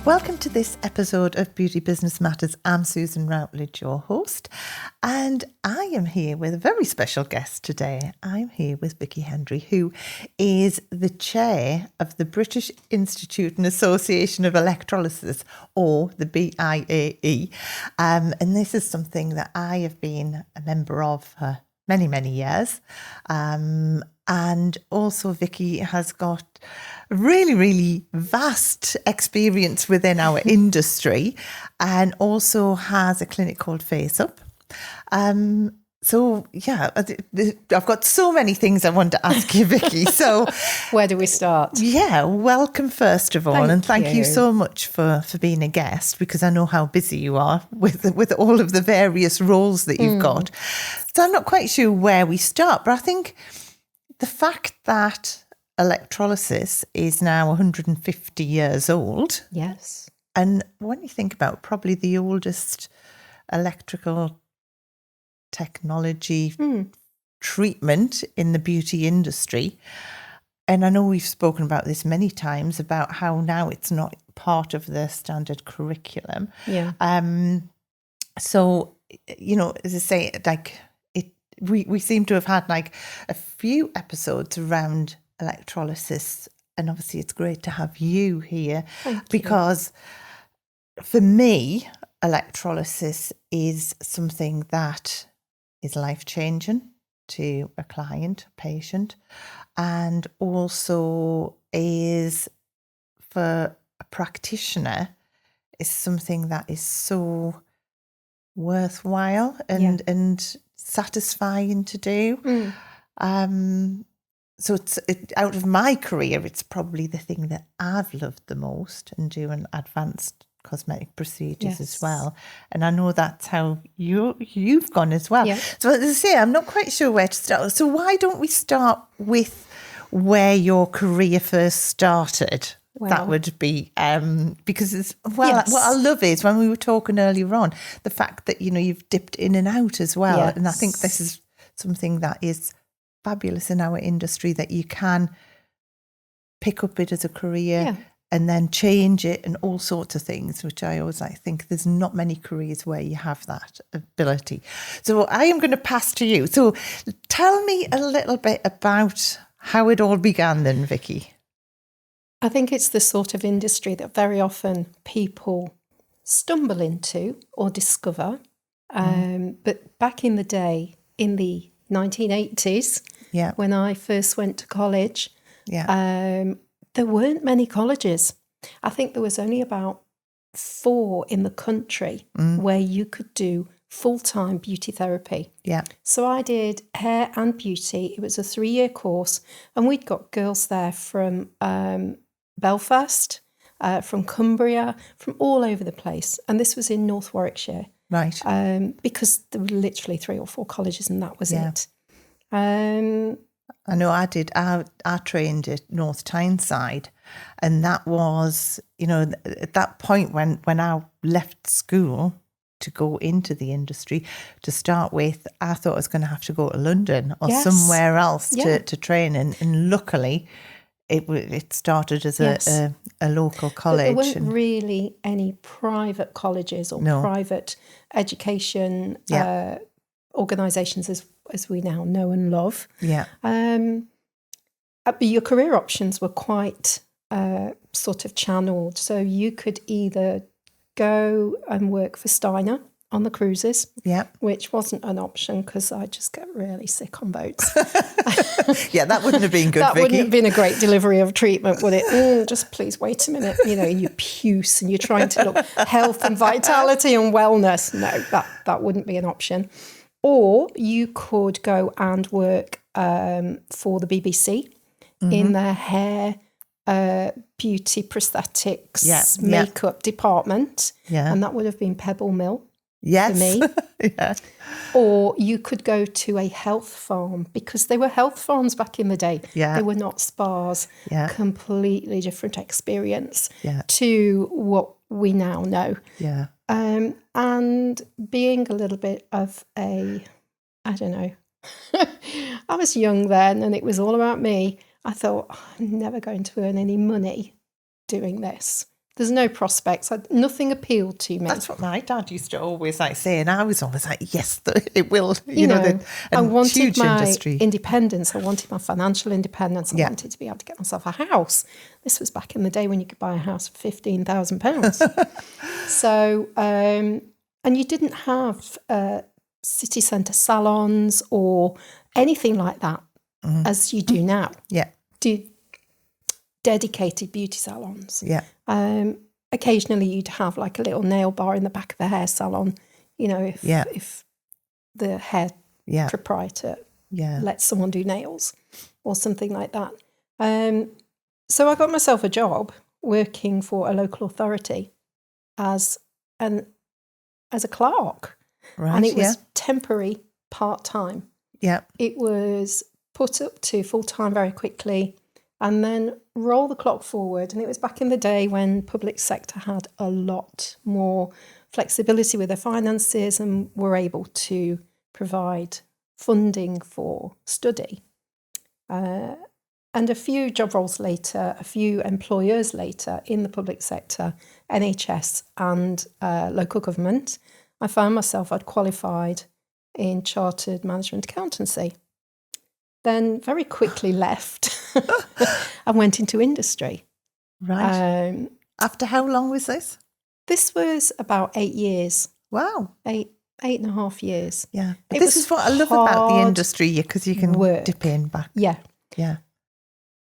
Welcome to this episode of Beauty Business Matters. I'm Susan Routledge, your host, and I am here with a very special guest today. I'm here with Vicky Hendry, who is the chair of the British Institute and Association of Electrolysis, or the BIAE. And this is something that I have been a member of for many, many years. And also Vicky has got really, really vast experience within our industry and also has a clinic called Face Up. So, yeah, I've got so many things I want to ask you, Vicky. So where do we start? Yeah, welcome first of all. Thank you so much for being a guest, because I know how busy you are with all of the various roles that you've got. So I'm not quite sure where we start, but I think the fact that electrolysis is now 150 years old. Yes. And when you think about probably the oldest electrical technology treatment in the beauty industry. And I know we've spoken about this many times about how now it's not part of the standard curriculum. Yeah. So, you know, as I say, like we seem to have had like a few episodes around electrolysis, and obviously it's great to have you here. Because for me, electrolysis is something that is life-changing to a client, patient, and also is, for a practitioner, is something that is so worthwhile and satisfying to do. So out of my career, it's probably the thing that I've loved the most, and doing advanced cosmetic procedures as well. And I know that's how you've gone as well. Yeah. So as I say, I'm not quite sure where to start. So why don't we start with where your career first started? Well, that would be because it's what I love is when we were talking earlier on, the fact that, you know, you've dipped in and out as well. Yes. And I think this is something that is fabulous in our industry, that you can pick up it as a career and then change it and all sorts of things, which I think there's not many careers where you have that ability. So I am going to pass to you. So tell me a little bit about how it all began then, Vicky. I think it's the sort of industry that very often people stumble into or discover. But back in the day, in the 1980s, when I first went to college, there weren't many colleges. I think there was only about 4 in the country where you could do full-time beauty therapy. Yeah. So I did hair and beauty. It was a 3-year course, and we'd got girls there from Belfast, from Cumbria, from all over the place. And this was in North Warwickshire. Right. Because there were literally 3 or 4 colleges, and that was it. I know I did. I trained at North Tyneside, and that was, you know, at that point when I left school to go into the industry, to start with, I thought I was going to have to go to London or somewhere else to train. And luckily, it started as a local college. But there weren't really any private colleges or private education organisations as we now know and love. Yeah. But your career options were quite sort of channeled. So you could either go and work for Steiner on the cruises, which wasn't an option because I just get really sick on boats. That wouldn't have been good, That Vicky. wouldn't have been a great delivery of treatment, would it? Just please wait a minute. You know, you puce and you're trying to look health and vitality and wellness. No, that wouldn't be an option. Or you could go and work for the BBC in their hair, beauty, prosthetics, makeup department. Yeah. And that would have been Pebble Mill for me. Or you could go to a health farm, because they were health farms back in the day. Yeah. They were not spas. Yeah. Completely different experience to what we now know. Yeah. And being a little bit of I don't know, I was young then and it was all about me. I thought, I'm never going to earn any money doing this. There's no prospects. Nothing appealed to me. That's what my dad used to always like say, and I was always like, yes, it will. I wanted huge my industry. independence. I wanted my financial independence. I wanted to be able to get myself a house. This was back in the day when you could buy a house for £15,000. So, and you didn't have city centre salons or anything like that as you do now. Yeah. Dedicated beauty salons. Yeah. Occasionally you'd have like a little nail bar in the back of the hair salon, if the hair proprietor lets someone do nails or something like that. So I got myself a job working for a local authority as a clerk. Right, and it was temporary, part-time. Yeah. It was put up to full-time very quickly and then roll the clock forward. And it was back in the day when public sector had a lot more flexibility with their finances and were able to provide funding for study. And a few job roles later, a few employers later in the public sector, NHS and local government, I found myself, I'd qualified in chartered management accountancy. Then very quickly left and went into industry. Right. After how long was this? This was about 8 years. Wow. 8.5 years. Yeah. But this is what I love about the industry, because you can dip in back. Yeah. Yeah.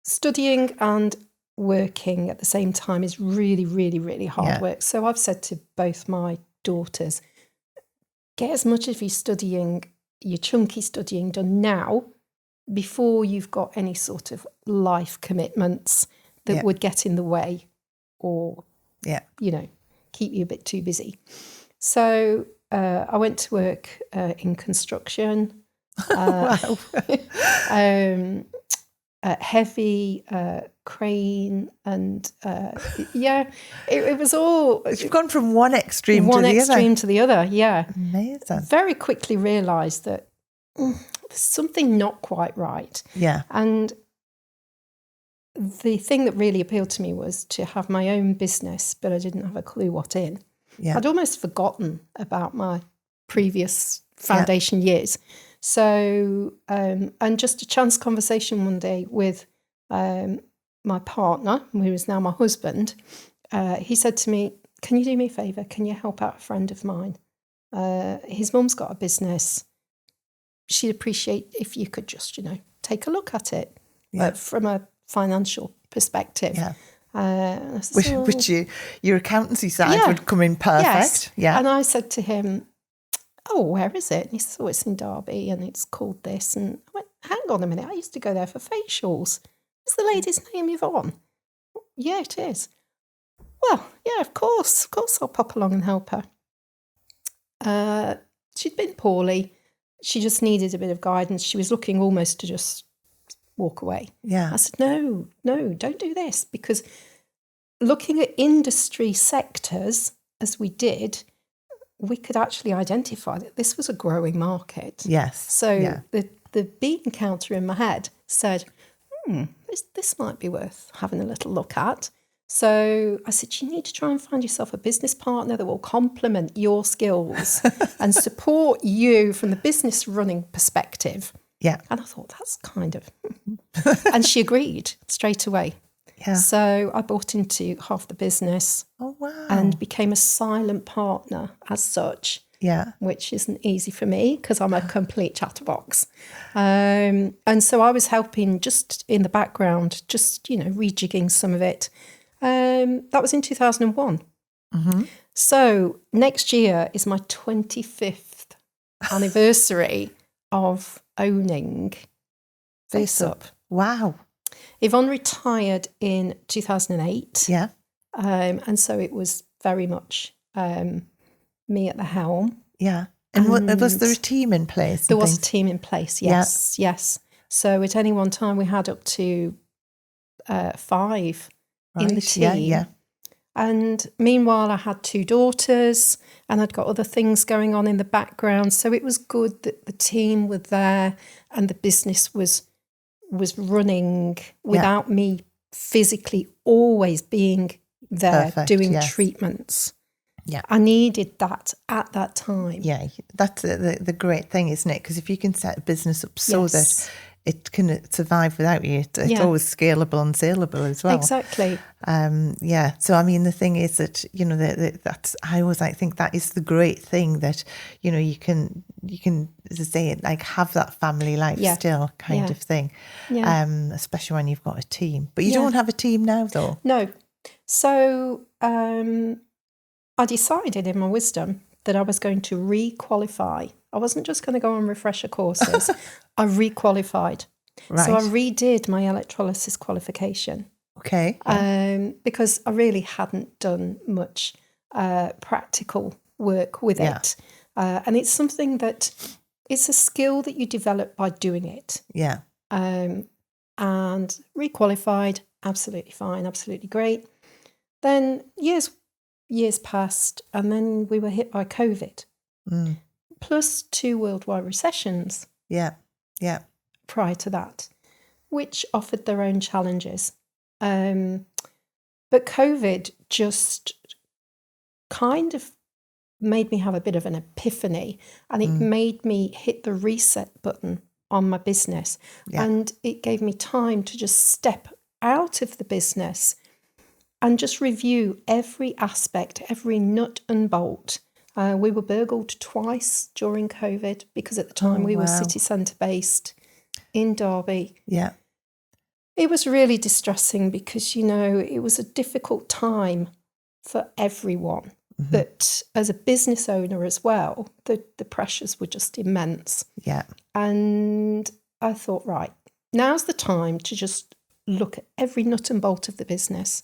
Studying and working at the same time is really, really, really hard work. So I've said to both my daughters, get as much of your chunky studying done now before you've got any sort of life commitments that would get in the way or, keep you a bit too busy. So I went to work in construction. Wow. Heavy crane and it was all. You've gone from one extreme to the other. Yeah, amazing. Very quickly realised that there's something not quite right. Yeah, and the thing that really appealed to me was to have my own business, but I didn't have a clue what in. Yeah, I'd almost forgotten about my previous foundation years. So, and just a chance conversation one day with my partner, who is now my husband, he said to me, can you do me a favour? Can you help out a friend of mine? His mum's got a business. She'd appreciate if you could just, take a look at it from a financial perspective. Yeah. Which your accountancy side would come in perfect. Yes. Yeah. And I said to him, oh, where is it? And he said, oh, it's in Derby and it's called this. And I went, hang on a minute, I used to go there for facials. Is the lady's name Yvonne? Yeah, it is. Well, yeah, of course I'll pop along and help her. She'd been poorly. She just needed a bit of guidance. She was looking almost to just walk away. Yeah. I said, no, don't do this, because looking at industry sectors, as we did, we could actually identify that this was a growing market. Yes. So the bean counter in my head said, this might be worth having a little look at. So I said, you need to try and find yourself a business partner that will complement your skills and support you from the business running perspective. Yeah. And I thought, that's kind of... And she agreed straight away. Yeah. So I bought into half the business. Oh, wow. And became a silent partner as such. Yeah. Which isn't easy for me because I'm a complete chatterbox. And so I was helping just in the background, just, rejigging some of it. That was in 2001. Mm-hmm. So next year is my 25th anniversary of owning Face Up. Wow. Yvonne retired in 2008. Yeah. And so it was very much me at the helm. Yeah. And was there a team in place? There was a team in place, yes. Yeah. Yes. So at any one time we had up to 5 in the team. Yeah. And meanwhile I had 2 daughters and I'd got other things going on in the background. So it was good that the team were there and the business was running without me physically always being, there doing yes. treatments. Yeah. I needed that at that time. Yeah, that's the great thing, isn't it? Because if you can set a business up so that it can survive without you, it's always scalable and saleable as well. Exactly. So I mean, the thing is that, you know, that's, I always think that is the great thing, that, you know, you can as I say, like, have that family life still kind of thing. Especially when you've got a team. But you don't have a team now, though. No. So I decided in my wisdom that I was going to re-qualify. I wasn't just going to go on refresher courses. I re-qualified. Right. So I redid my electrolysis qualification. Okay. Because I really hadn't done much practical work with it. And it's something that, it's a skill that you develop by doing it. Yeah. And re-qualified, absolutely fine, absolutely great. Then years passed, and then we were hit by COVID, plus 2 worldwide recessions. Yeah. Prior to that, which offered their own challenges. But COVID just kind of made me have a bit of an epiphany, and it made me hit the reset button on my business. And it gave me time to just step out of the business and just review every aspect, every nut and bolt. We were burgled twice during COVID, because at the time we were city centre based in Derby. Yeah. It was really distressing, because, you know, it was a difficult time for everyone. But as a business owner as well, the pressures were just immense. Yeah. And I thought, right, now's the time to just look at every nut and bolt of the business,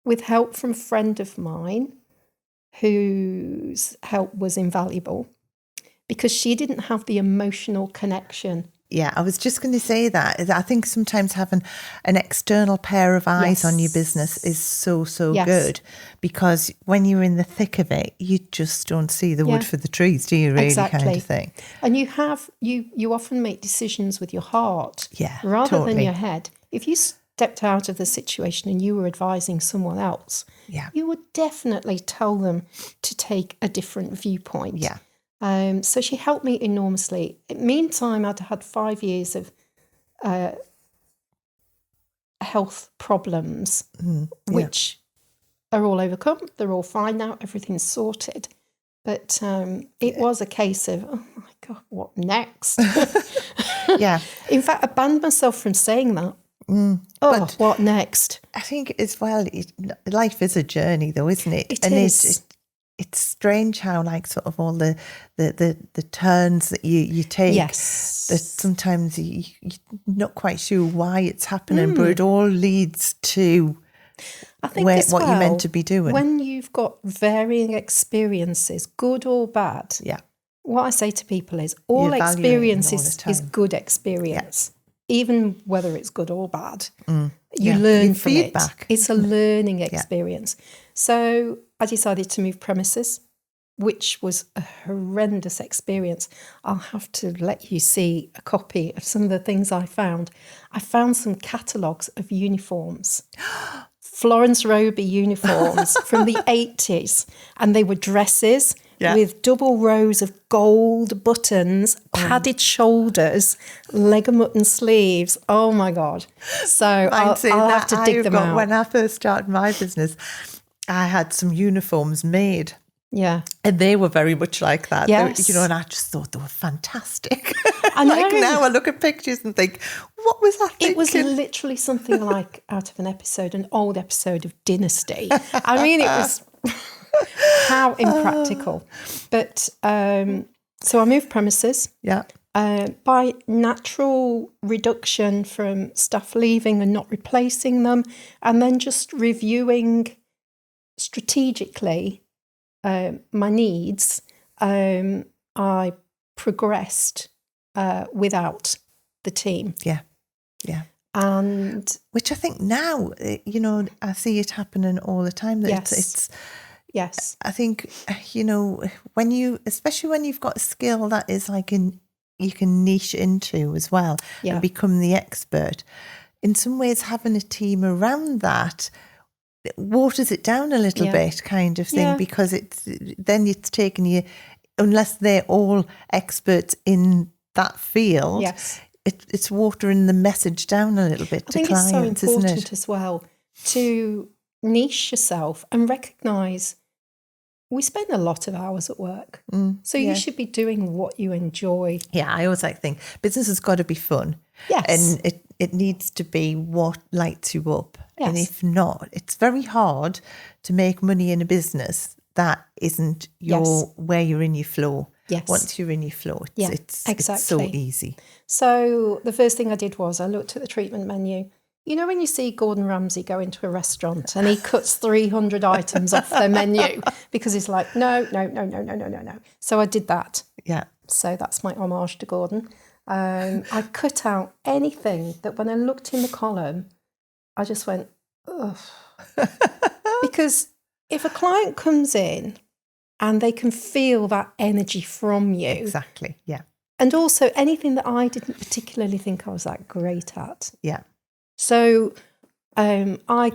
with help from a friend of mine whose help was invaluable, because she didn't have the emotional connection. Yeah, I was just going to say that. I think sometimes having an external pair of eyes on your business is so good, because when you're in the thick of it, you just don't see the wood for the trees, do you, really? Exactly. Kind of thing. And you often make decisions with your heart rather than your head. If you stepped out of the situation and you were advising someone else, you would definitely tell them to take a different viewpoint. Yeah. So she helped me enormously. Meantime, I'd had 5 years of health problems, which are all overcome. They're all fine now. Everything's sorted. But it was a case of, oh my God, what next? In fact, I banned myself from saying that. But what next? I think as well, life is a journey, though, isn't it? It is. It's strange how, like, sort of all the turns that you take, that sometimes you're not quite sure why it's happening, but it all leads to what you're meant to be doing. When you've got varying experiences, good or bad, what I say to people is all experience is good experience, even whether it's good or bad. You learn from feedback. It's a learning experience. So I decided to move premises, which was a horrendous experience. I'll have to let you see a copy of some of the things I found. I found some catalogues of uniforms, Florence Roby uniforms from the 80s, and they were dresses with double rows of gold buttons, padded shoulders, leg of mutton sleeves. Oh my God. So I'll have to dig them out. When I first started my business, I had some uniforms made. Yeah. And they were very much like that. Yes. And I just thought they were fantastic. Now I look at pictures and think, what was I thinking? It was literally something like out of an old episode of Dynasty. I mean, it was how impractical. But so I moved premises. Yeah. By natural reduction from staff leaving and not replacing them, and then just reviewing strategically my needs, I progressed without the team. Yeah. And which I think now, I see it happening all the time. That Yes. I think, especially when you've got a skill that is like you can niche into as well and become the expert. In some ways, having a team around that waters it down a little bit, kind of thing, because it's taken you, unless they're all experts in that field. Yes. It's watering the message down a little bit to clients, I think it's so important isn't it? as well to niche yourself and recognise we spend a lot of hours at work. So you should be doing what you enjoy. Yeah, I always think business has got to be fun. Yes. And it needs to be what lights you up. Yes. And if not, it's very hard to make money in a business that isn't where you're in your flow. Yes. Once you're in your flow, it's so easy. So the first thing I did was I looked at the treatment menu. You know when you see Gordon Ramsay go into a restaurant and he cuts 300 items off their menu because he's like, no. So I did that. Yeah. So that's my homage to Gordon. I cut out anything that when I looked in the column, I just went, ugh. Because if a client comes in and they can feel that energy from you. Exactly, yeah. And also anything that I didn't particularly think I was that great at. Yeah. So I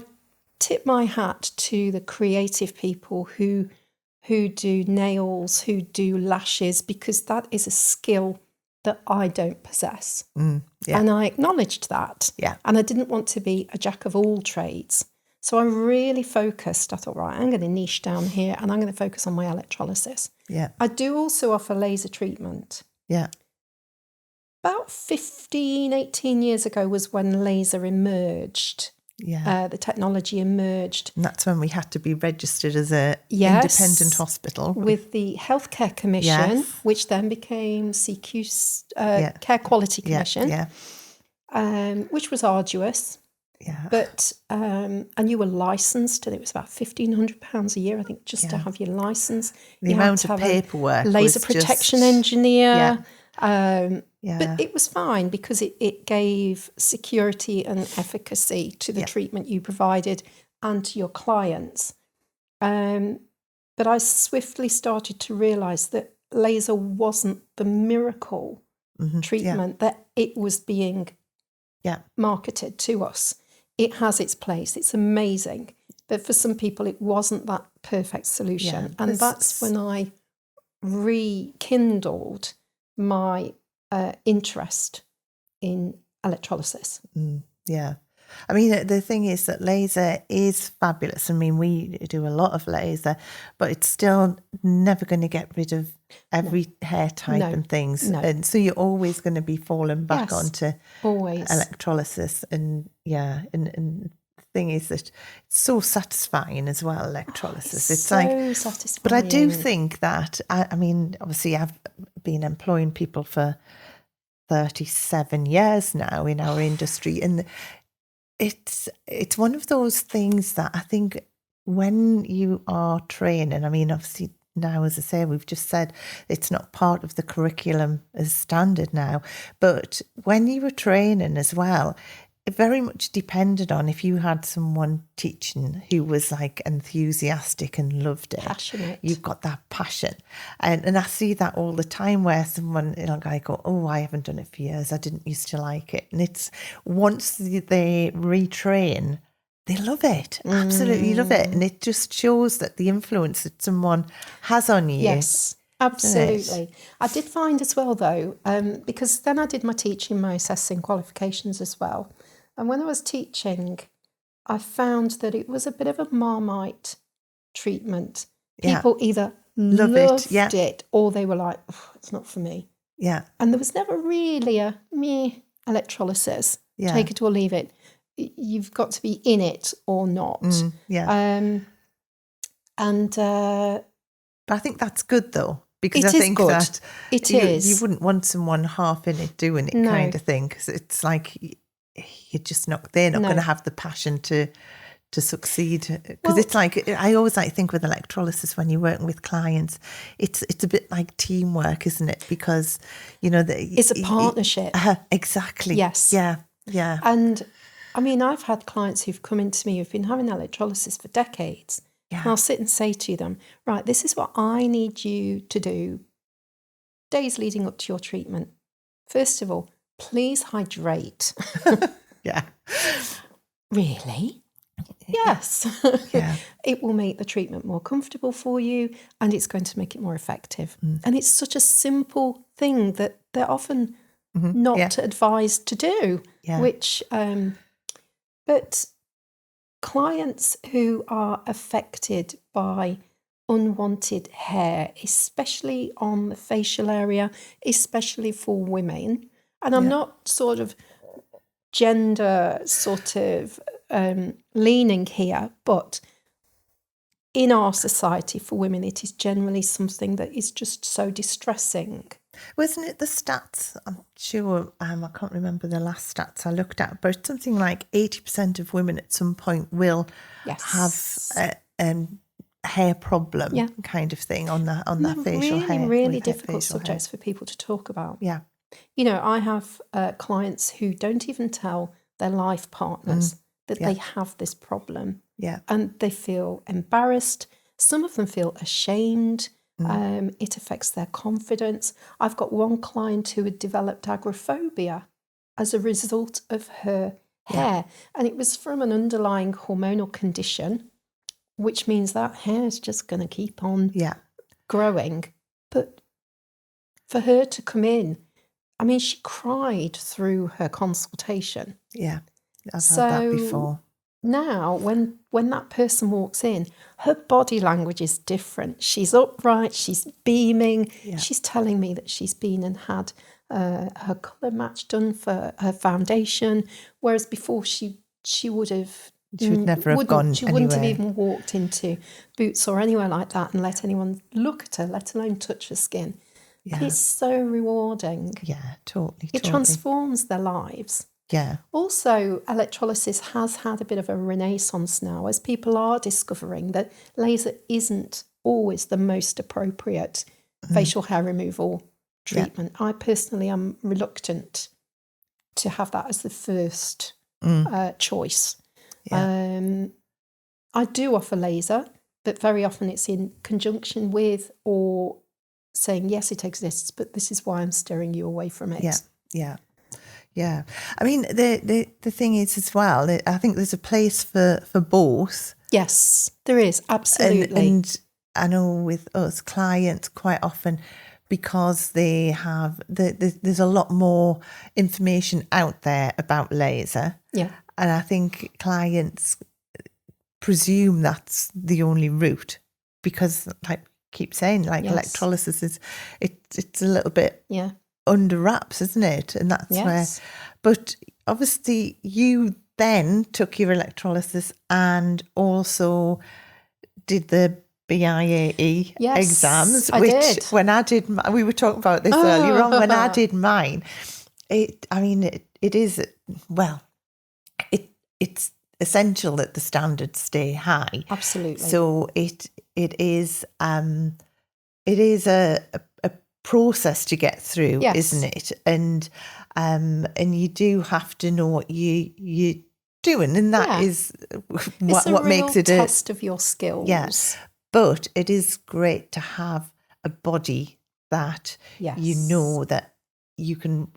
tip my hat to the creative people who do nails, who do lashes, because that is a skill that I don't possess. And I acknowledged that. Yeah. And I didn't want to be a jack of all trades. So I really focused. I thought, right, I'm going to niche down here and I'm going to focus on my electrolysis. Yeah. I do also offer laser treatment. Yeah. About 15, 18 years ago was when laser emerged. Yeah. The technology emerged. And that's when we had to be registered as a independent hospital. With the Healthcare Commission, which then became CQ, Care Quality Commission, which was arduous. Yeah. But, and you were licensed, and it was about £1,500 a year, I think, just to have your license. The amount of paperwork. Laser protection engineer. Yeah. But it was fine because it gave security and efficacy to the treatment you provided and to your clients. But I swiftly started to realise that laser wasn't the miracle treatment that it was being marketed to us. It has its place. It's amazing. But for some people, it wasn't that perfect solution. Yeah, and that's when I rekindled my interest in electrolysis. Yeah. I mean, the thing is that laser is fabulous. I mean, we do a lot of laser, but it's still never going to get rid of every hair type and things. No. And so you're always going to be falling back onto always electrolysis. And and the thing is that it's so satisfying as well, electrolysis. It's so like satisfying. But I do think that, I mean, obviously I've been employing people for 37 years now in our industry, and it's one of those things that I think when you are training, I mean, obviously now, as I say, we've just said it's not part of the curriculum as standard now, but when you were training as well, it very much depended on if you had someone teaching who was like enthusiastic and loved it. Passionate. You've got that passion. And I see that all the time where someone, I go, oh, I haven't done it for years. I didn't used to like it. And it's once they retrain, they love it. Absolutely love it. And it just shows that the influence that someone has on you. Yes. Absolutely. I did find as well, though, because then I did my teaching, my assessing qualifications as well. And when I was teaching, I found that it was a bit of a Marmite treatment. People either loved it or they were like, oh, it's not for me. Yeah. And there was never really a meh electrolysis. Take it or leave it. You've got to be in it or not. But I think that's good, though. Because I think good. that you wouldn't want someone half in it doing it kind of thing, because it's like you're just not. They're not going to have the passion to succeed. Because it's like I always think with electrolysis when you're working with clients, it's a bit like teamwork, isn't it? Because it's a partnership. Exactly. Yes. Yeah. And I mean, I've had clients who've come into me who've been having electrolysis for decades. Yeah. And I'll sit and say to them, right, this is what I need you to do days leading up to your treatment. First of all, please hydrate. Yeah. Really? Yes. Yeah. It will make the treatment more comfortable for you, and it's going to make it more effective. And it's such a simple thing that they're often not advised to do, which, but clients who are affected by unwanted hair, especially on the facial area, especially for women, and I'm not sort of gender sort of leaning here, but in our society for women, it is generally something that is just so distressing. Wasn't it the stats? I'm sure, I can't remember the last stats I looked at, but something like 80% of women at some point will have a hair problem kind of thing on that facial hair. Really difficult subjects for people to talk about. Yeah. You know, I have clients who don't even tell their life partners that they have this problem. Yeah. And they feel embarrassed. Some of them feel ashamed. It affects their confidence. I've got one client who had developed agoraphobia as a result of her hair. And it was from an underlying hormonal condition, which means that hair is just going to keep on growing. But for her to come in, I mean, she cried through her consultation. Yeah, I've had that before. Now, when that person walks in, her body language is different. She's upright, she's beaming. Yeah. She's telling me that she's been and had her colour match done for her foundation, whereas before she would have... She would never have gone anywhere. She wouldn't have even walked into Boots or anywhere like that and let anyone look at her, let alone touch her skin. Yeah. But it's so rewarding. Yeah, totally. It transforms their lives. Yeah. Also, electrolysis has had a bit of a renaissance now as people are discovering that laser isn't always the most appropriate facial hair removal treatment. I personally am reluctant to have that as the first choice. Yeah. I do offer laser, but very often it's in conjunction with or saying, yes, it exists, but this is why I'm steering you away from it. Yeah, yeah. Yeah, I mean, the thing is as well, I think there's a place for both. Yes, there is, absolutely. And I know with us clients quite often, because they have, there's a lot more information out there about laser. Yeah. And I think clients presume that's the only route because, like I keep saying, like electrolysis is, it's a little bit... Yeah. under wraps, isn't it? And that's where, but obviously you then took your electrolysis and also did the BIAE exams, I did. When I did, we were talking about this earlier on, when I did mine, it is, well, it's essential that the standards stay high. Absolutely. So it is a process to get through, isn't it? And you do have to know what you're doing, and that is what makes it a test of your skills. Yes, but it is great to have a body that you know that you can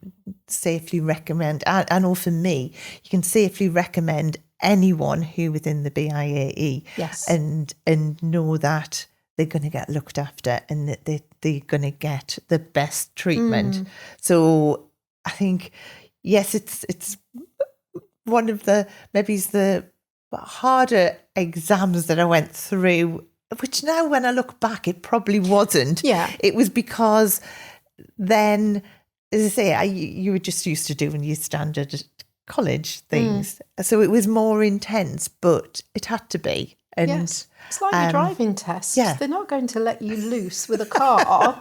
safely recommend. I know for me, you can safely recommend anyone who within the BIAE, and know that they're going to get looked after and that they're going to get the best treatment. So I think, yes, it's one of the harder exams that I went through, which now when I look back, it probably wasn't. Yeah. It was because then, as I say, you were just used to doing your standard college things. So it was more intense, but it had to be. And it's like a driving test. Yeah. They're not going to let you loose with a car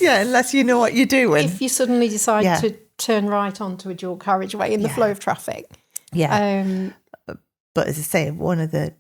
unless you know what you're doing. If you suddenly decide to turn right onto a dual carriageway in the flow of traffic. Yeah. But as I say, one of the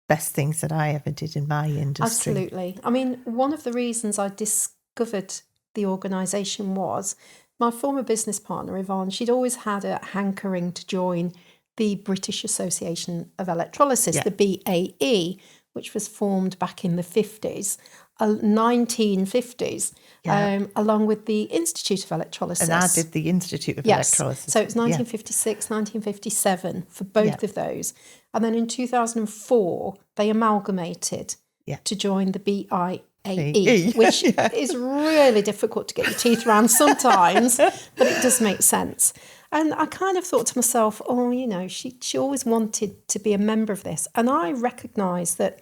best things that I ever did in my industry. Absolutely. I mean, one of the reasons I discovered the organisation was my former business partner, Yvonne, she'd always had a hankering to join the British Association of Electrolysis, the BAE, which was formed back in the 50s. 1950s, along with the Institute of Electrolysis. And I did the Institute of Electrolysis. So it was 1956, 1957 for both of those. And then in 2004, they amalgamated to join the BIAE, which is really difficult to get your teeth around sometimes, but it does make sense. And I kind of thought to myself, oh, you know, she always wanted to be a member of this. And I recognise that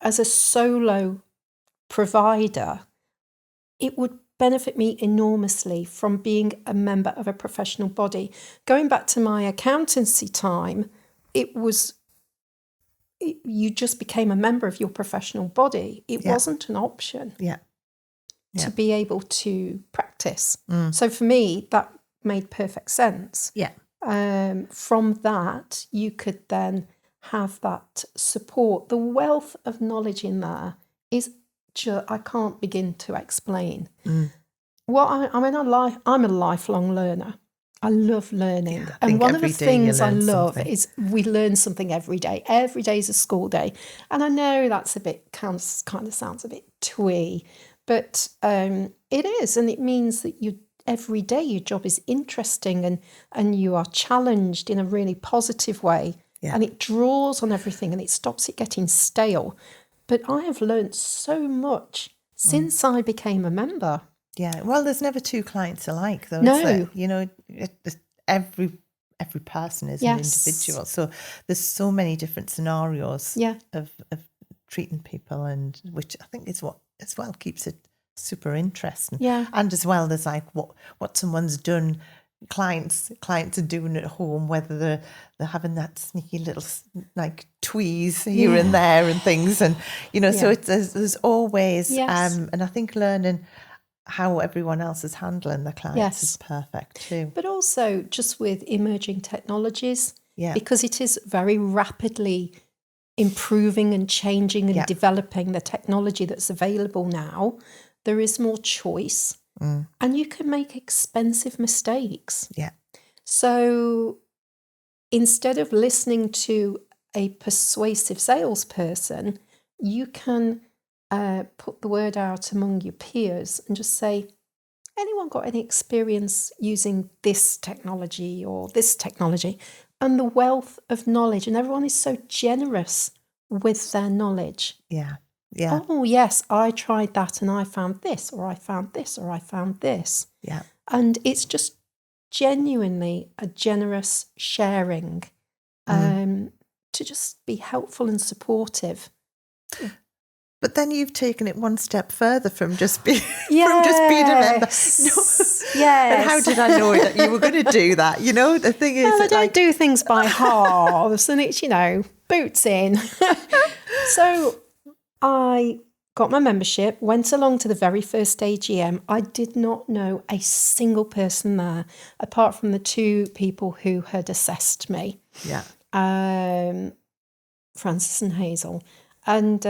as a solo provider, it would benefit me enormously from being a member of a professional body. Going back to my accountancy time, you just became a member of your professional body. It wasn't an option to be able to practice. So for me, that made perfect sense. From that, you could then have that support. The wealth of knowledge in there is I can't begin to explain. I'm a lifelong learner. I love learning. And one of the things I love is we learn something every day. Every day is a school day. And I know that's kind of sounds a bit twee, but it is. And it means that every day your job is interesting and you are challenged in a really positive way. And it draws on everything and it stops it getting stale. But I have learned so much since I became a member. Yeah, well, there's never two clients alike, though, No. is there? You know, every person is an individual. So there's so many different scenarios of treating people, and which I think is what as well keeps it super interesting. Yeah. And as well, there's like what someone's done. Clients are doing at home, whether they're having that sneaky little like tweeze here and there and things, and you know, so there's always and I think learning how everyone else is handling the clients is perfect too. But also just with emerging technologies, because it is very rapidly improving and changing and developing the technology that's available now. There is more choice. And you can make expensive mistakes. Yeah. So instead of listening to a persuasive salesperson, you can put the word out among your peers and just say, anyone got any experience using this technology or this technology? And the wealth of knowledge, and everyone is so generous with their knowledge. Yeah. Yeah. Oh, yes, I tried that and I found this, or I found this, or I found this. Yeah. And it's just genuinely a generous sharing to just be helpful and supportive. But then you've taken it one step further from just being from just being a member. No. And how did I know that you were going to do that? You know, the thing is, well, I don't do things by halves, and it's, you know, boots in. So I got my membership, went along to the very first AGM. I did not know a single person there, apart from the two people who had assessed me. Yeah. Francis and Hazel. And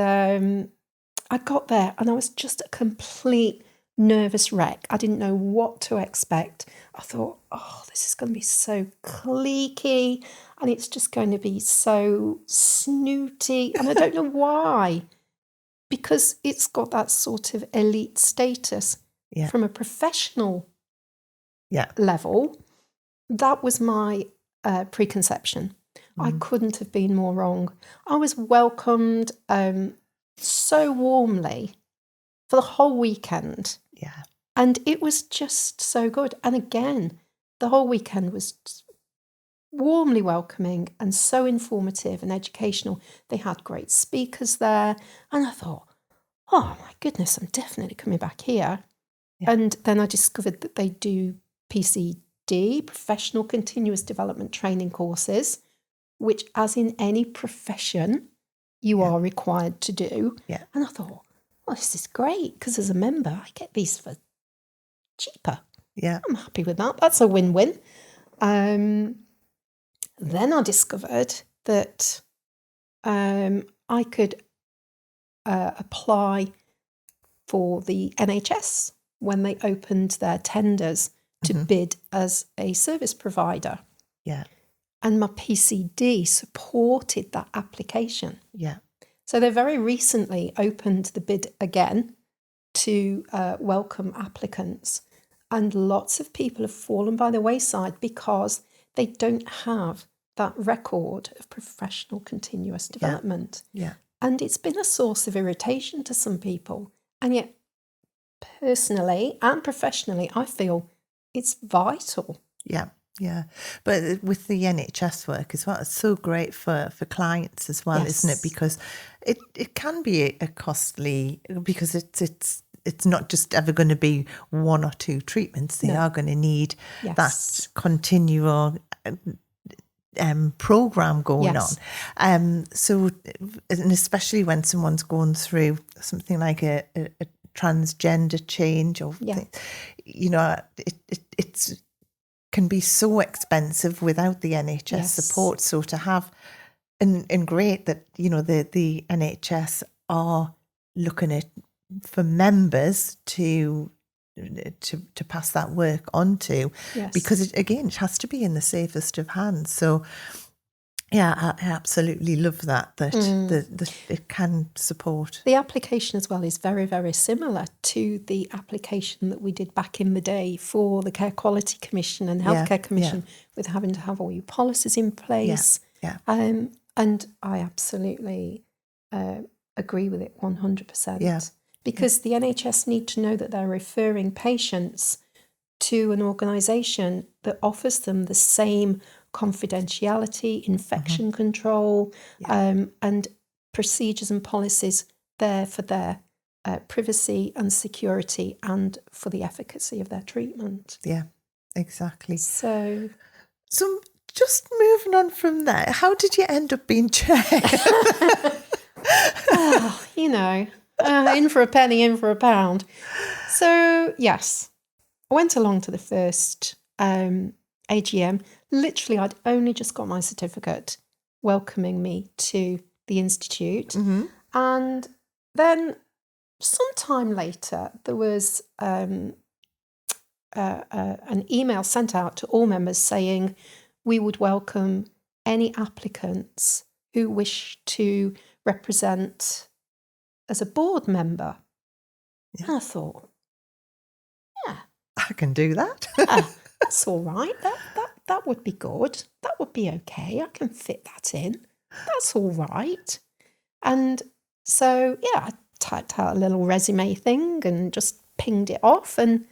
I got there and I was just a complete nervous wreck. I didn't know what to expect. I thought, oh, this is going to be so cliquey and it's just going to be so snooty. And I don't know why. Because it's got that sort of elite status from a professional level. That was my preconception. I couldn't have been more wrong. I was welcomed so warmly for the whole weekend. Yeah. And it was just so good. And again, the whole weekend was warmly welcoming and so informative and educational. They had great speakers there. And I thought, oh my goodness, I'm definitely coming back here. Yeah. And then I discovered that they do PCD, Professional Continuous Development Training courses, which, as in any profession, you are required to do. Yeah. And I thought, well, this is great because as a member, I get these for cheaper. Yeah. I'm happy with that. That's a win-win. Then I discovered that I could apply for the NHS when they opened their tenders to bid as a service provider. Yeah. And my PCD supported that application. Yeah. So they very recently opened the bid again to welcome applicants. And lots of people have fallen by the wayside because they don't have that record of professional continuous development. Yeah. And it's been a source of irritation to some people. And yet, personally and professionally, I feel it's vital. Yeah. Yeah. But with the NHS work as well, it's so great for clients as well, isn't it? Because it can be a costly, because it's not just ever going to be one or two treatments. They are going to need that continual program going on. So, and especially when someone's going through something like a transgender change, or you know, it's can be so expensive without the NHS support. So to have, and great that, you know, the NHS are looking at for members to pass that work on to, because it has to be in the safest of hands. So yeah, I absolutely love that it can support. The application as well is very, very similar to the application that we did back in the day for the Care Quality Commission and Healthcare Commission, with having to have all your policies in place. And I absolutely agree with it 100%. Yeah. Because the NHS need to know that they're referring patients to an organisation that offers them the same confidentiality, infection control, and procedures and policies there for their privacy and security, and for the efficacy of their treatment. Yeah, exactly. So just moving on from there, how did you end up being chair? You know, in for a penny, in for a pound. So yes, I went along to the first AGM. Literally, I'd only just got my certificate welcoming me to the Institute. And then sometime later, there was an email sent out to all members saying we would welcome any applicants who wish to represent as a board member. And I thought, I can do that. That's all right. That would be good. That would be okay. I can fit that in. That's all right. And so, I typed out a little resume thing and just pinged it off, and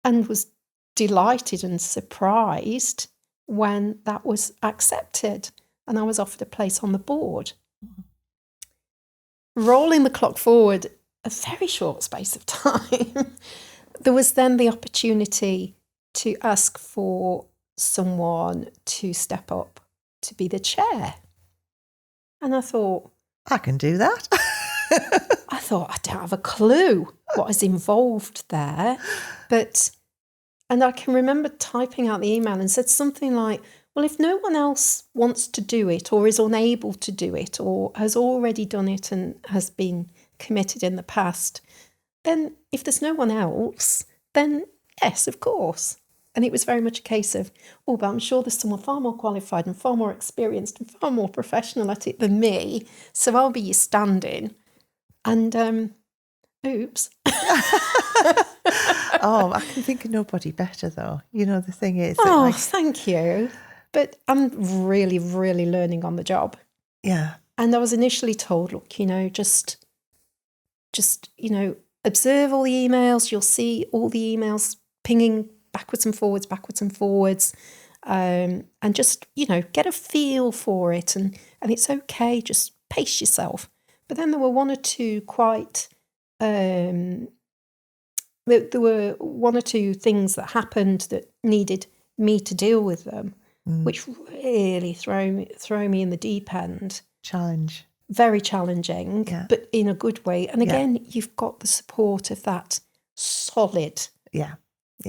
was delighted and surprised when that was accepted, and I was offered a place on the board. Rolling the clock forward a very short space of time, there was then the opportunity to ask for someone to step up to be the chair. And I thought, I can do that. I don't have a clue what is involved there. And I can remember typing out the email and said something like, well, if no one else wants to do it, or is unable to do it, or has already done it and has been committed in the past, then if there's no one else, then yes, of course. And it was very much a case of, but I'm sure there's someone far more qualified and far more experienced and far more professional at it than me, so I'll be your stand-in. And oops. I can think of nobody better, though. You know, the thing is... thank you. But I'm really, really learning on the job. Yeah. And I was initially told, look, you know, just you know, observe all the emails. You'll see all the emails pinging backwards and forwards, and just, you know, get a feel for it, and it's okay, just pace yourself. But then there were one or two there were one or two things that happened that needed me to deal with them, which really throw me in the deep end. Challenge. Very challenging, but in a good way. And again, you've got the support of that solid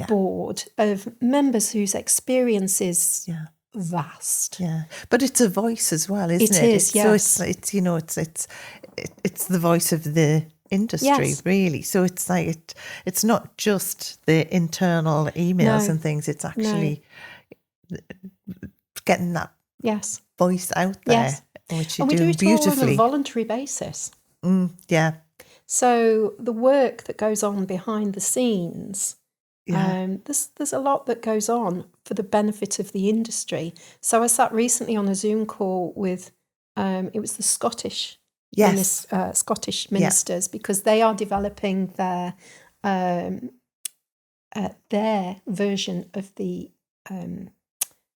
board of members whose experience is vast. Yeah, but it's a voice as well, isn't it? It is, yes. So it's you know, it's the voice of the industry, really. So it's like it's not just the internal emails and things. It's actually getting that voice out there. which you and we do do it all on beautifully. a voluntary basis. Yeah. So the work that goes on behind the scenes, Yeah. there's a lot that goes on for the benefit of the industry. So I sat recently on a Zoom call with, it was the Scottish Yes. Scottish ministers, because they are developing their version of the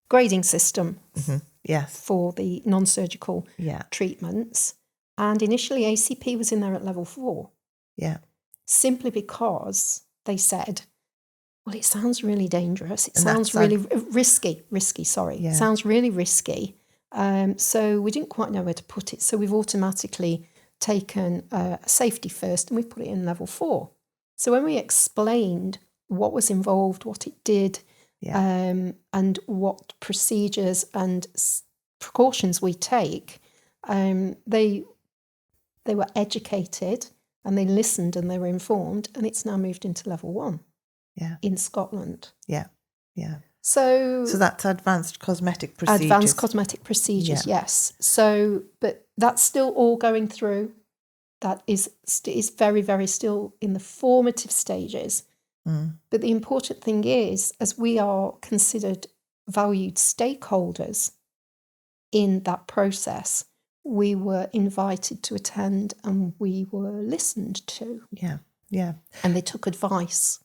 grading system Yes. for the non-surgical Yeah. treatments. And initially ACP was in there at level 4. Yeah. Simply because they said, well, it sounds really dangerous. It And sounds that's really risky, sorry. Yeah. It sounds really risky. So we didn't quite know where to put it. So we've automatically taken safety first, and we've put it in level 4. So when we explained what was involved, what it did, and what procedures and precautions we take, they were educated and they listened and they were informed, and it's now moved into level 1 in Scotland. Yeah. Yeah. So that's advanced cosmetic procedures. Advanced cosmetic procedures, yes. So, but that's still all going through. That is very, very still in the formative stages. But the important thing is, as we are considered valued stakeholders in that process, we were invited to attend and we were listened to. Yeah. Yeah. And they took advice.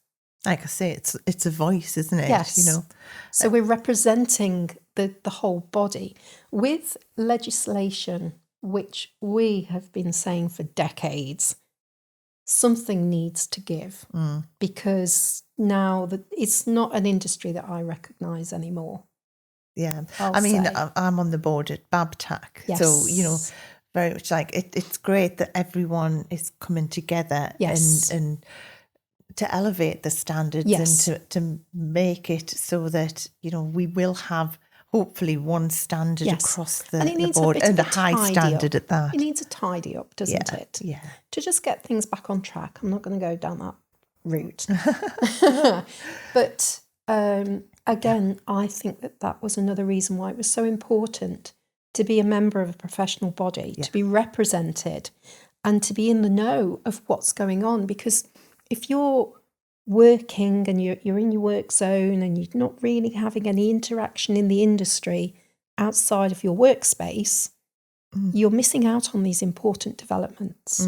Like I say, it's a voice, isn't it? Yes. You know. So we're representing the whole body with legislation, which we have been saying for decades. Something needs to give, because now that it's not an industry that I recognise anymore. Yeah. I'll say. I'm on the board at BABTAC. Yes. So, you know, very much like it's great that everyone is coming together and to elevate the standards and to make it so that, you know, we will have hopefully one standard across the board, and a high standard at that. It needs a tidy up, doesn't it? Yeah. To just get things back on track. I'm not going to go down that route. But again, I think that was another reason why it was so important to be a member of a professional body, to be represented and to be in the know of what's going on. Because if you're working and you're in your work zone and you're not really having any interaction in the industry outside of your workspace, you're missing out on these important developments.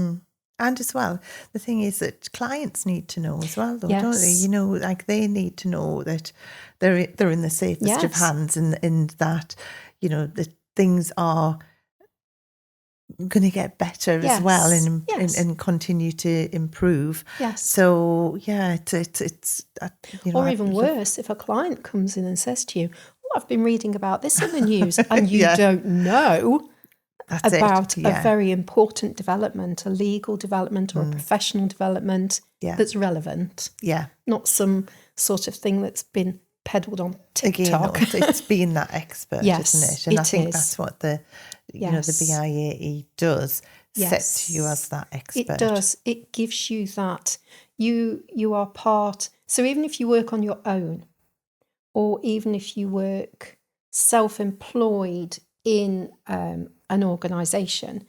And as well, the thing is that clients need to know as well, though, don't they? You know, like they need to know that they're in the safest of hands, and that, you know, that things are going to get better as well, and continue to improve. So it's you know, or even worse, if a client comes in and says to you, "Oh, I've been reading about this in the news," and you don't know about a very important development, a legal development or a professional development that's relevant. Not some sort of thing that's been peddled on TikTok. Again, it's being that expert, isn't it? And I think that's what the you know, the BIAE does, sets you as that expert. It does. It gives you that. You are part. So even if you work on your own, or even if you work self-employed in an organisation,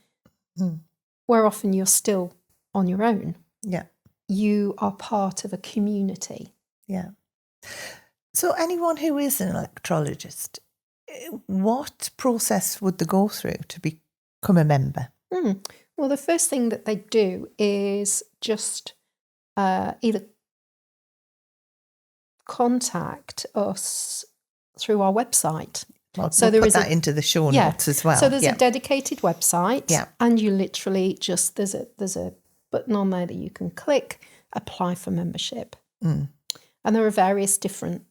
where often you're still on your own. You are part of a community. So anyone who is an electrologist, what process would they go through to become a member? Well, the first thing that they do is just either contact us through our website. We'll put that into the show notes as well. So there's a dedicated website, and you literally just there's a button on there that you can click, apply for membership, and there are various different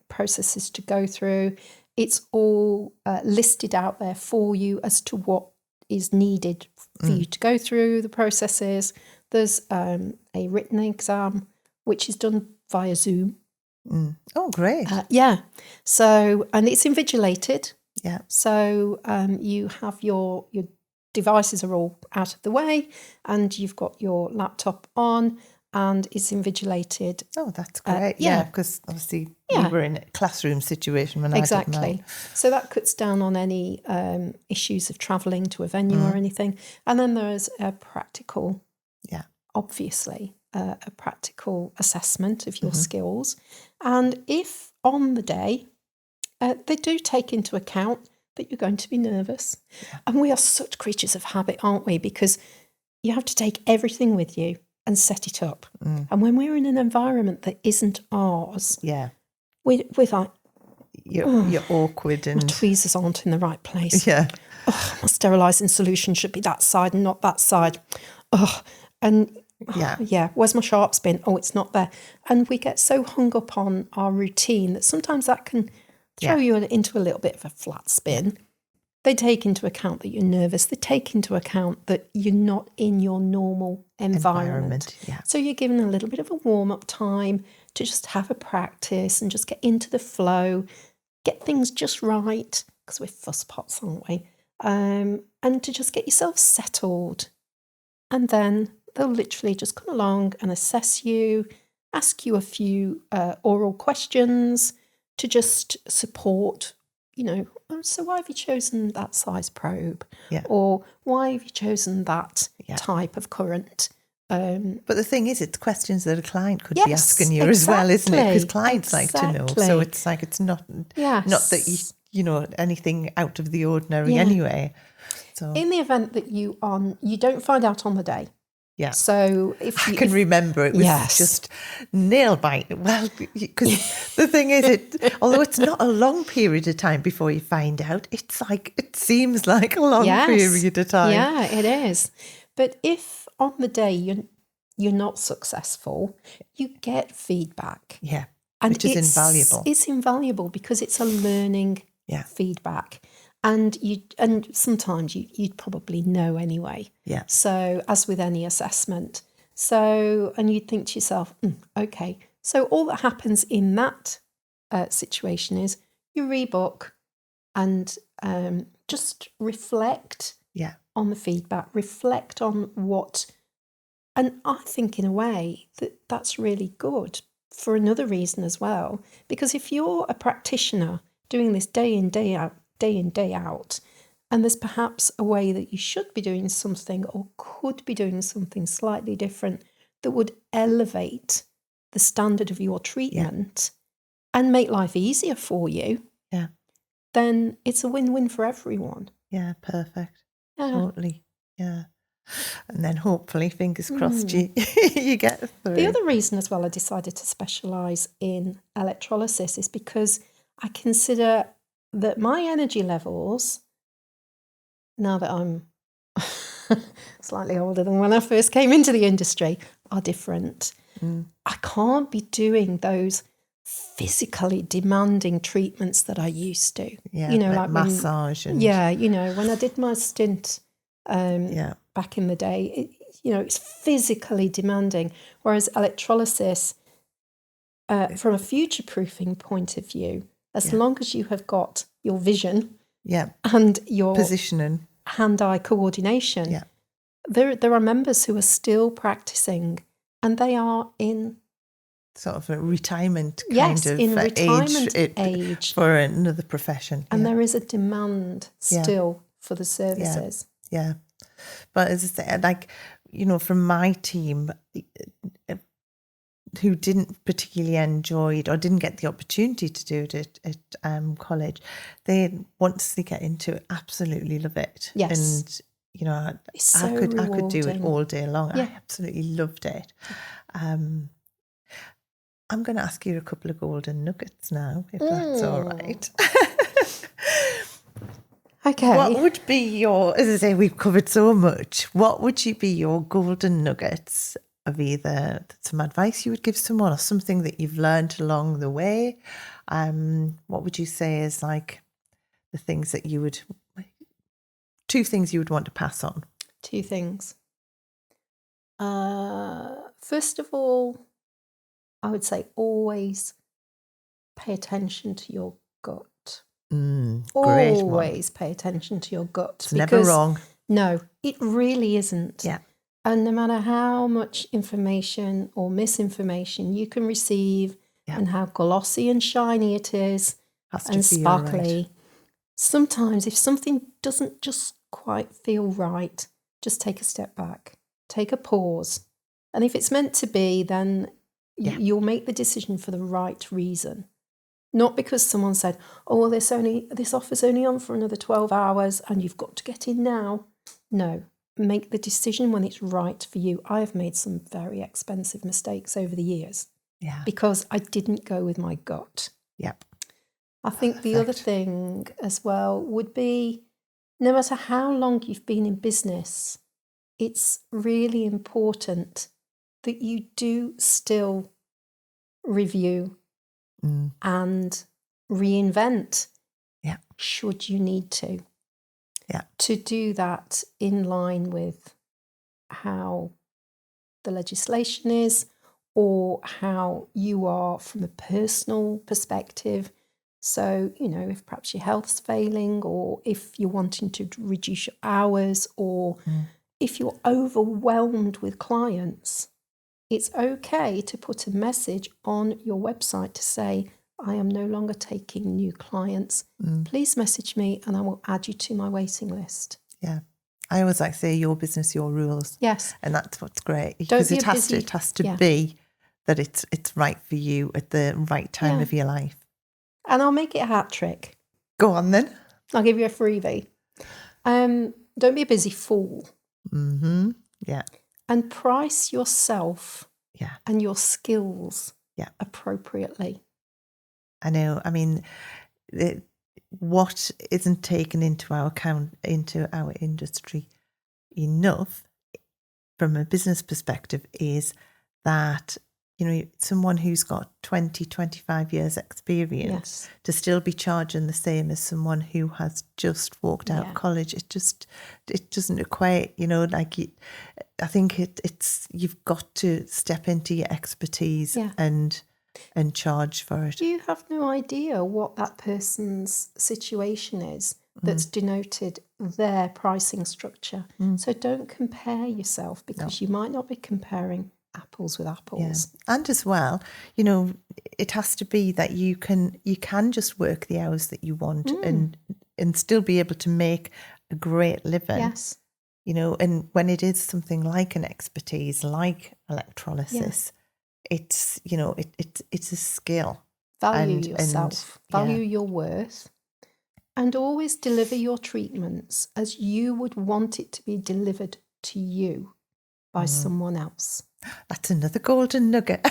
processes to go through. It's all listed out there for you as to what is needed for you to go through the processes. There's a written exam which is done via Zoom. Oh, great. So, and it's invigilated. Yeah. So you have your devices are all out of the way, and you've got your laptop on, and is invigilated. Oh, that's great. yeah. Because obviously Yeah. we were in a classroom situation when I did mine. So that cuts down on any issues of travelling to a venue or anything. And then there's a practical, obviously, a practical assessment of your skills. And if on the day, they do take into account that you're going to be nervous. Yeah. And we are such creatures of habit, aren't we? Because you have to take everything with you and set it up. And when we're in an environment that isn't ours, we're like, you're awkward and my tweezers aren't in the right place. Yeah. Oh, my sterilising solution should be that side and not that side. Oh, and where's my sharps bin? Oh, it's not there. And we get so hung up on our routine that sometimes that can throw you into a little bit of a flat spin. They take into account that you're nervous. They take into account that you're not in your normal environment. So you're given a little bit of a warm-up time to just have a practice and just get into the flow, get things just right, because we're fusspots, aren't we? And to just get yourself settled. And then they'll literally just come along and assess you, ask you a few oral questions to just support, so why have you chosen that size probe? Or why have you chosen that type of current? But the thing is, it's questions that a client could be asking you as well, isn't it? Because clients like to know. So it's like, it's not that you know anything out of the ordinary anyway. So in the event that you don't find out on the day. Yeah. So if I can remember, it was just nail biting. Well, because the thing is, although it's not a long period of time before you find out, it seems like a long period of time. Yeah, it is. But if on the day you're not successful, you get feedback. Yeah, and which is invaluable. It's invaluable because it's a learning feedback. And sometimes you'd probably know anyway. Yeah. So as with any assessment, and you'd think to yourself, okay. So all that happens in that situation is you rebook and just reflect on the feedback, reflect on what. And I think in a way that's really good for another reason as well, because if you're a practitioner doing this day in, day out, and there's perhaps a way that you should be doing something or could be doing something slightly different that would elevate the standard of your treatment and make life easier for you, then it's a win-win for everyone. Yeah, perfect. Totally. Yeah. And then hopefully, fingers crossed, you get through. The other reason as well I decided to specialise in electrolysis is because I consider that my energy levels, now that I'm slightly older than when I first came into the industry, are different. I can't be doing those physically demanding treatments that I used to. Yeah, like massage. When I did my stint back in the day, it's physically demanding. Whereas electrolysis, from a future-proofing point of view, as long as you have got your vision and your positioning, hand-eye coordination, there are members who are still practicing, and they are in sort of a retirement age for another profession. And there is a demand still for the services. Yeah. But as I say, from my team, who didn't particularly enjoy it or didn't get the opportunity to do it at college, once they get into it, absolutely love it. Yes. And I could do it all day long. I absolutely loved it. I'm going to ask you a couple of golden nuggets now, if that's all right. Okay. What would be as I say, we've covered so much. What would be your golden nuggets of either some advice you would give someone or something that you've learned along the way? What would you say is like the things that two things you would want to pass on? Two things. First of all, I would say always pay attention to your gut. Always pay attention to your gut. It's never wrong. No, it really isn't. Yeah. And no matter how much information or misinformation you can receive and how glossy and shiny it is and sparkly, sometimes if something doesn't just quite feel right, just take a step back, take a pause. And if it's meant to be, then you'll make the decision for the right reason. Not because someone said, oh, well, this offer's only on for another 12 hours and you've got to get in now. No, make the decision when it's right for you. I have made some very expensive mistakes over the years because I didn't go with my gut. Yep. I think the other thing as well would be, no matter how long you've been in business, it's really important that you do still review and reinvent should you need to. To do that in line with how the legislation is or how you are from a personal perspective. So, if perhaps your health's failing or if you're wanting to reduce your hours or if you're overwhelmed with clients, it's okay to put a message on your website to say, I am no longer taking new clients. Please message me and I will add you to my waiting list. Yeah. I always like to say your business, your rules. Yes. And that's what's great. Because it has to be that it's right for you at the right time of your life. And I'll make it a hat trick. Go on then. I'll give you a freebie. Don't be a busy fool. Mm-hmm. Yeah. And price yourself and your skills appropriately. I know. I mean, what isn't taken into our account, into our industry enough from a business perspective is that, someone who's got 20, 25 years experience to still be charging the same as someone who has just walked out of college. It doesn't equate, I think it's you've got to step into your expertise and charge for it. You have no idea what that person's situation is that's denoted their pricing structure. So don't compare yourself because you might not be comparing apples with apples. Yeah. And as well, it has to be that you can just work the hours that you want and still be able to make a great living. Yes. And when it is something like an expertise, like electrolysis, it's, it's a skill. Value yourself, value your worth, and always deliver your treatments as you would want it to be delivered to you by someone else. That's another golden nugget.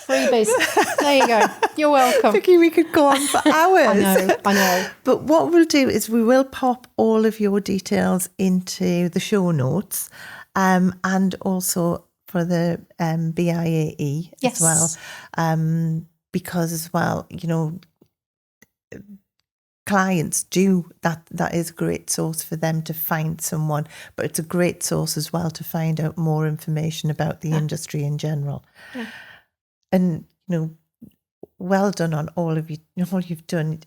Freebies. There you go. You're welcome. Vicky, we could go on for hours. I know. But what we'll do is we will pop all of your details into the show notes and also for the BIAE as well. Because as well, clients do that is a great source for them to find someone, but it's a great source as well to find out more information about the industry in general. And well done on all you've done.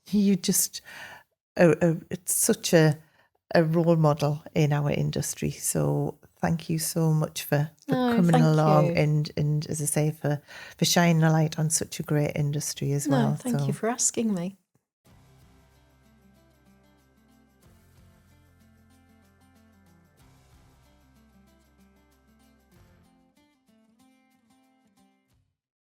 You just it's such a roll model in our industry, so thank you so much for coming along and as I say for shining a light on such a great industry as well. Thank you for asking me.